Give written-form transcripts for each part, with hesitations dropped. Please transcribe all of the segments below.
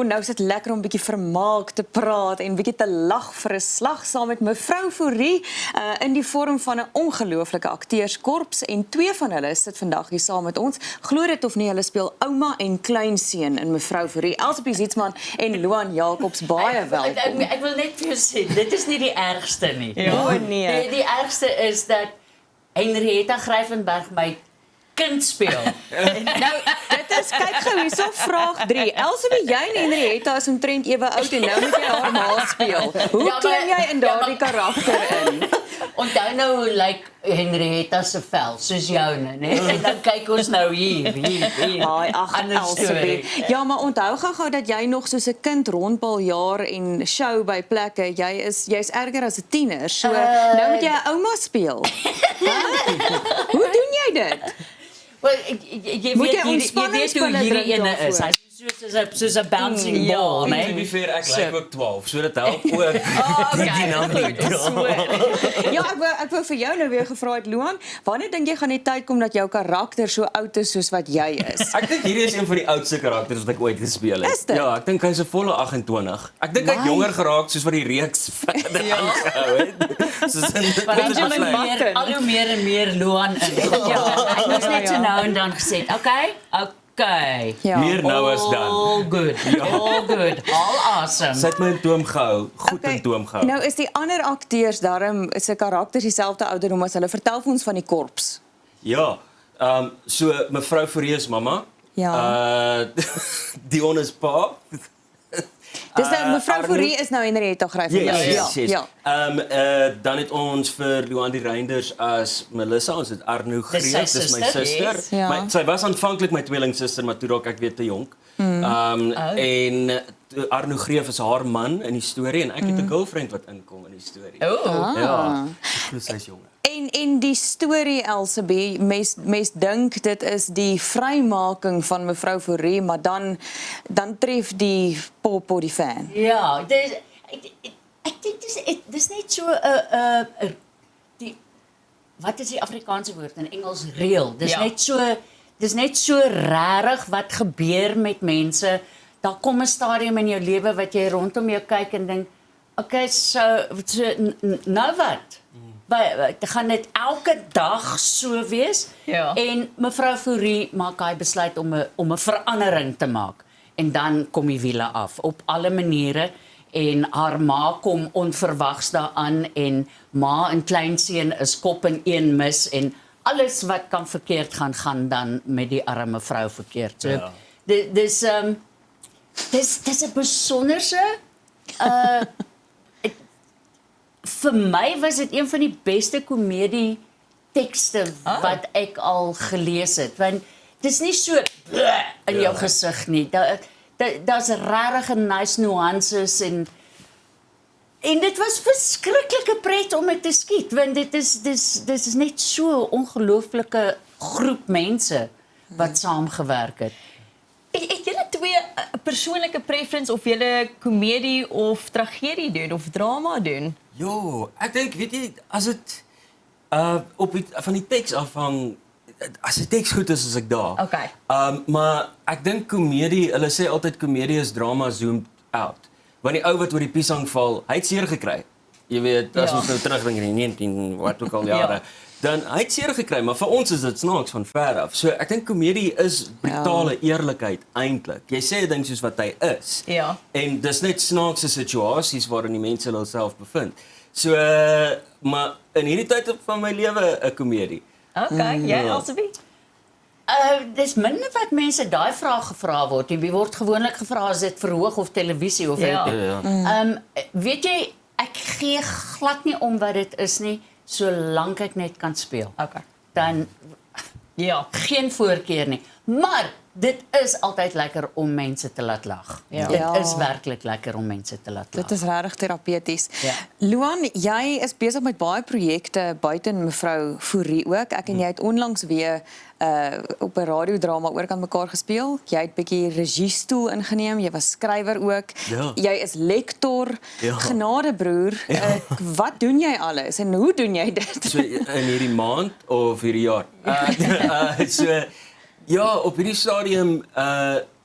nou is dit lekker om 'n bietjie vermaak te praat en bietjie te lag vir 'n slag saam met mevrou Fourie in die vorm van 'n ongelooflike akteurskorps en twee van hulle sit vandag hier saam met ons. Glo dit of nie, hulle speel ouma en kleinseun in mevrou Fourie. Elsabie Zietsman en Luan Jacobs, baie welkom. Ek wil net vir jou sê, dit is nie die ergste nie. Ja, nee. Die ergste is dat Henrietta Gryvenberg my kind speel. Nou, dit is, kyk gou hierso, vraag 3. Elsabie, jy en Henrietta is omtrent ewe oud en nou moet jy haar ma speel. Hoe Ja, maar- klim jy in ja, daardie karakter in? Onthou nou hoe lyk Henrietta se vel, soos joune, né? En dan kyk ons nou hier. Ai, ag, Ander storie. Elsabie. Ja, maar onthou gou dat jy nog soos 'n kind rondbaljaar en show by plekke. Jy's erger as 'n tiener. So nou moet jy 'n ouma speel. Hoe doen jy dit? Wel, jy Moet weet jy hoe ontspanningspille hierdie drink ene daarvoor? is. Hy is soos 'n bouncing ball, En to né? be fair, ek So. lyk ook 12, so dit help ook. Okay, dynamiek. goed, so. Ja, ek wou vir jou nou weer gevra het, Luan, wanneer dink jy gaan die tyd kom dat jou karakter so oud is soos wat jy is? Ek dink hierdie is een van die oudste karakters wat ek ooit gespeel het. Is dit? Ja, ek dink hy's 'n volle 28. Ek dink hy het My. jonger geraak soos wat die reeks verder aangehou het. Soos in dit Benjamin is Button. Al hoe meer en meer Luan in. Ek was net so nou en dan gesê, okay. Ja. meer nou as dan. All good, all good, all awesome. Sy het my in toom gehou, goed Okay, in toom gehou. Nou is die ander akteurs daarom se karakters dieselfde ouderdom as hulle. Vertel vir ons van die korps. Ja, so mevrou Fourie is mamma. Ja. Dion is pa. Dis nou mevrou Arno- Fourie is nou Henrietta Gryvenberg. Yes. Ja. Dan het ons vir Luan die Reinders as Melissa, ons het Arno Greef, sy dis my suster, suster. yes. Ja. Sy was aanvanklik my tweelingsuster, maar toe raak ek weer te jonk. En Arno Greef is haar man in die storie en ek het 'n girlfriend wat inkom in die storie. Oh. Ja, so sy's jonger. En die storie, Elsabie, mens dink dit is die vrymaking van mevrou Fourie, maar dan tref die popo die fan. Ja, ek dink dis net so die wat is die Afrikaanse woord in Engels reël. Dis net so rarig wat gebeur met mense. Daar kom 'n stadium in jou lewe wat jy rondom jou kyk en dink, okay, so nou wat? Gaan dit elke dag so wees? Ja. En mevrou Fourie maak hy besluit om 'n verandering te maak. En dan kom die wiele af op alle maniere en haar ma kom onverwags daaraan en ma en kleinseun is kop in een mis en alles wat kan verkeerd gaan dan met die arme vrou verkeerd. So Ja. dis 'n besonderse vir my was dit een van die beste komedie tekste wat ek al gelees het, want dis nie so in jou gesig nie. Daar's regtig nice nuances en dit was verskriklike pret om dit te skiet, want dit is net so 'n ongelooflike groep mense wat saamgewerk het. Het julle twee 'n persoonlike preference of julle komedie of tragedie doen of drama doen? Jo, ek dink weet jy as dit van die teks afhang, as die teks goed is ek daar. Okay. Maar ek dink komedie, hulle sê altyd komedie is drama zoomed out. Want die ou wat oor die piesang val, hy het seer gekry. Jy weet, as Ja. ons nou terugdink in die 19 wat ook al jare, Ja. dan hy het seer gekry, maar vir ons is dit snaaks van ver af. So ek dink komedie is brutale eerlikheid eintlik. Jy sê 'n ding soos wat hy is. Ja. En dis net snaakse situasies waarin die mense hulle self bevind. So maar in hierdie tyd van my lewe 'n komedie. Okay, jy Elsabie? Dis minder wat mense daai vraag gevra word. En wie word gewoonlik gevra as dit verhoog of televisie of Ja. weet jy, ek gee glad nie om wat dit is nie, solank ek net kan speel. Okay. Dan Ja. geen voorkeur nie. Maar dit is altyd lekker om mense te laat lag. Ja. Dit Ja. is werklik lekker om mense te laat lag. Dit is regtig terapeuties. Ja. Luan, jy is besig met baie projekte buite mevrou Fourie ook. Ek en jy het onlangs weer op 'n radiodrama oorkant mekaar gespeel. Jy het 'n bietjie regiestoel ingeneem. Jy was skrywer ook. Ja. Jy is lektor. Ja. Genade broer. Wat doen jy alles en hoe doen jy dit? So in hierdie maand of hierdie jaar. So ja, op hierdie stadium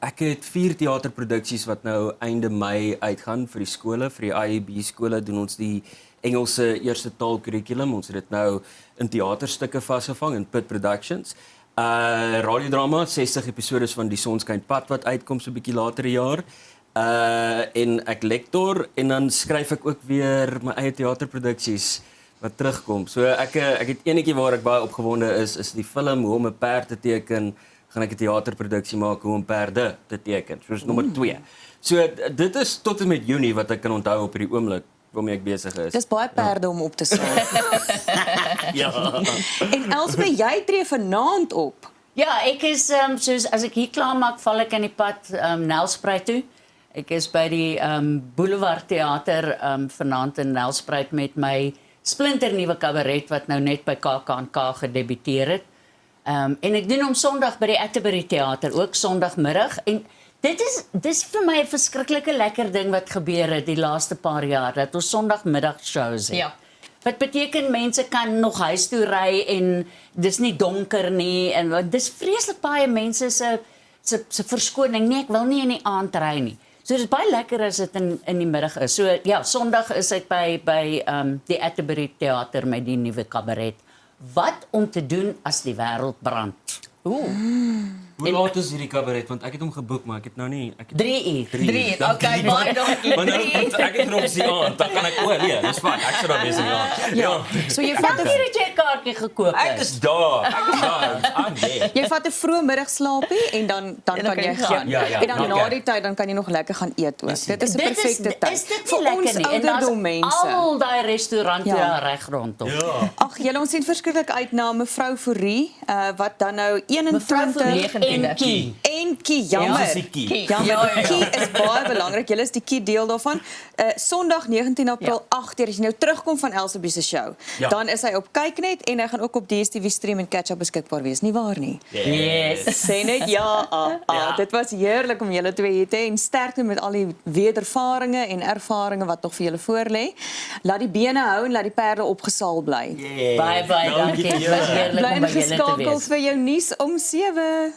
ek het 4 teaterproduksies wat nou einde Mei uitgaan vir die skole, vir die IEB skole doen ons die Engelse eerste taalkurrikulum. Ons het dit nou in teaterstukke vasgevang in Pit Productions. Radiodrama, 60 episodes van Die Son Skyn Pad wat uitkom so 'n bietjie later die jaar. En ek lektor en dan skryf ek ook weer my eie teaterproduksies wat terugkom. So ek het enetjie waar ek baie opgewonde is die film hoe om 'n perd te teken. Gaan ek 'n teaterproduksie maak hoe om perde te teken. Soos nommer 2. So dit is tot en met Junie wat ek kan onthou op hierdie oomblik waarmee ek besig is. Dis baie perde om op te slaan. Ja. En Elsbeth, jy tree vanaand op. Ja, ek is soos as ek hier klaar maak, val ek in die pad Nelspruit toe. Ek is by die Boulevard Theater vanaand in Nelspruit met my splinternuwe kabaret wat nou net by KAK&K gedebuteer het. En ek doen hom Sondag by die Atterbury Theater, ook Sondagmiddag. En dis vir my 'n verskriklike lekker ding wat gebeur het die laaste paar jaar, dat ons Sondagmiddag shows het. Ja. Wat beteken mense kan nog huis toe ry en dis nie donker nie en dis vreeslik baie mense se verskoning. Nee, ek wil nie in die aand ry nie. So dis baie lekker as dit in die middag is. So ja, Sondag is ek by die Atterbury Theater met die nuwe kabaret. Wat om te doen as die wêreld brand. Hoe laat is hierdie kabaret? Want ek het hom geboek, maar ek het nou nie... 3 uur. 3 uur. Okay, baie dankie. Maar nou, ek het nog die aand, dan kan ek nee, dis fyn. Ek sou daar wees in die aand. Ja. So jy vat Dankie dat jy 'n kaartjie gekoop het. Ek is daar. I'm there. Jy vat 'n vroeë middagslaapie en dan kan jy gaan. Ja. En dan na Okay. die tyd dan kan jy nog lekker gaan eet ook. Dit is 'n Dit perfekte tyd is dit vir nie ons lekker nie. En ouderdom daar's mense. al daai restaurante Ja. reg rondom. Ja. Ag, julle ons sien verskriklik uit na mevrou Fourie, wat dan nou 21 en Kie, jammer. Ons is die Kie. Jammer, die Kie is baie belangrik. Julle is die Kie deel daarvan. Sondag 19 April 8:00 as jy nou terugkom van Elsabie se show. Ja. Dan is hy op Kyknet en hy gaan ook op DStv Stream en Catch-up beskikbaar wees, nie waar nie? Yes. Sê net ja. Ja. Dit was heerlik om julle twee hier te hê en sterkte met al die wedervarings en ervarings wat nog vir julle voorlê. Laat die bene hou en laat die perde opgesaal bly. Yeah. Baie Dankie dankie. vir Dit was julle. heerlik Bly om by julle te ingeskakel wees. vir jou nuus om 7.